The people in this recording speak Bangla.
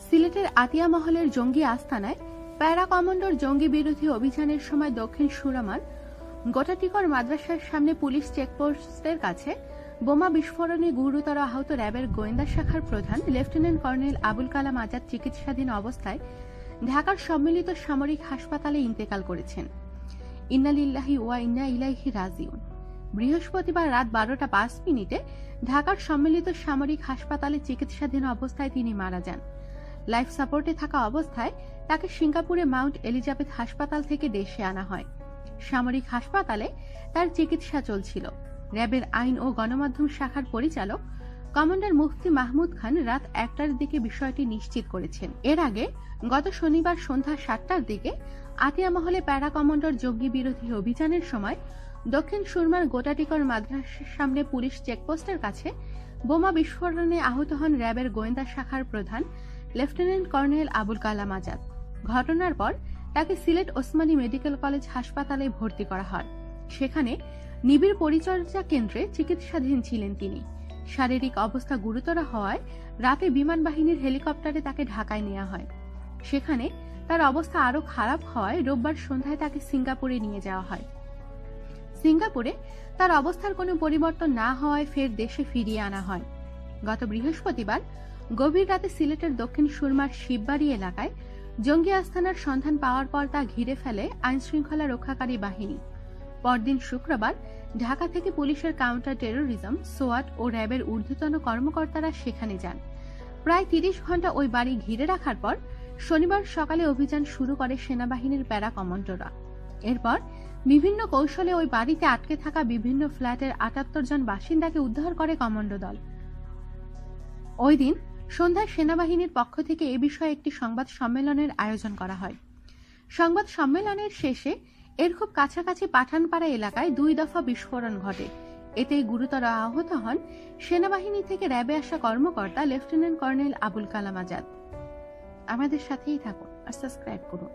সিলেটের আতিয়া মহলের জঙ্গি আস্তানায় প্যারা কমান্ডোর জঙ্গি বিরোধী অভিযানের সময় দক্ষিণ সুরামার গোটাটিকর মাদ্রাসার সামনে পুলিশ চেকপোস্টের কাছে বোমা বিস্ফোরণে গুরুতর আহত র্যাবের গোয়েন্দা শাখার প্রধান লেফটেন্যান্ট কর্নেল আবুল কালাম আজাদ চিকিৎসাধীন অবস্থায় ঢাকার সম্মিলিত সামরিক হাসপাতালে ইন্তেকাল করেছেন। ইন্না লিল্লাহি ওয়া ইন্না ইলাইহি রাজিউন। বৃহস্পতিবার রাত 12:05 ঢাকার সম্মিলিত সামরিক হাসপাতালে চিকিৎসাধীন অবস্থায় তিনি মারা যান। লাইফ সাপোর্টে থাকা অবস্থায় তাকে সিঙ্গাপুরে মাউন্ট এলিজাবেথ হাসপাতাল থেকে দেশে আনা হয়। সামরিক হাসপাতালে তার চিকিৎসা চলছিল। র্যাবের আইন ও গণমাধ্যম শাখার পরিচালক কমান্ডার মুফতি মাহমুদ খান রাত 1টার দিকে বিষয়টি নিশ্চিত করেছেন। এর আগে গত শনিবার সন্ধ্যা 7টার দিকে আতিয়া মহলে প্যারা কমান্ডোর জঙ্গি বিরোধী অভিযানের সময় দক্ষিণ সুরমার গোটাটিকর মাদ্রাসার সামনে পুলিশ চেকপোস্টের কাছে বোমা বিস্ফোরণে আহত হন র্যাবের গোয়েন্দা শাখার প্রধান লেফটেন্যান্ট কর্নেল আবুল কালাম আজাদ। ঘটনার পর তাকে সিলেট ওসমানী মেডিকেল কলেজ হাসপাতালে ভর্তি করা হয়। সেখানে নিবিড় পরিচর্যা কেন্দ্রে চিকিৎসাধীন ছিলেন তিনি। শারীরিক অবস্থা গুরুতর হওয়ায় রাতে বিমান বাহিনীর হেলিকপ্টারে তাকে ঢাকায় নেওয়া হয়। সেখানে তার অবস্থা আরো খারাপ হওয়ায় রোববার সন্ধ্যায় তাকে সিঙ্গাপুরে নিয়ে যাওয়া হয়। সিঙ্গাপুরে তার অবস্থার কোনো পরিবর্তন না হওয়ায় ফের দেশে ফিরিয়ে আনা হয়। গত বৃহস্পতিবার গভীর রাতে সিলেটের দক্ষিণ সুরমার শিববাড়ি এলাকায় জঙ্গি আস্তানার সন্ধান পাওয়ার পর তা ঘিরে ফেলে আইনশৃঙ্খলা রক্ষাকারী বাহিনী। পরদিন শুক্রবার ঢাকা থেকে পুলিশের কাউন্টার টেরোরিজম, সোয়াট ও র্যাবের ঊর্ধ্বতন কর্মকর্তারা সেখানে যান। প্রায় 30 ঘণ্টা ওই বাড়ি ঘিরে রাখার পর শনিবার সকালে অভিযান শুরু করে সেনাবাহিনীর প্যারা কমান্ডোরা। এরপর বিভিন্ন কৌশলে ওই বাড়িতে আটকে থাকা বিভিন্ন ফ্ল্যাটের 78 জন বাসিন্দাকে উদ্ধার করে কমান্ডো দল। ওই দিন সন্ধ্যায় সেনাবাহিনীর পক্ষ থেকে এ বিষয়ে একটি সংবাদ সম্মেলনের আয়োজন করা হয়। সংবাদ সম্মেলনের শেষে এর খুব কাছাকাছি পাঠানপাড়া এলাকায় 2 দফা বিস্ফোরণ ঘটে। এতে গুরুতর আহত হন সেনাবাহিনী থেকে র্যাবে আসা কর্মকর্তা লেফটেন্যান্ট কর্নেল আবুল কালাম আজাদ। আমাদের সাথেই থাকুন আর সাবস্ক্রাইব করুন।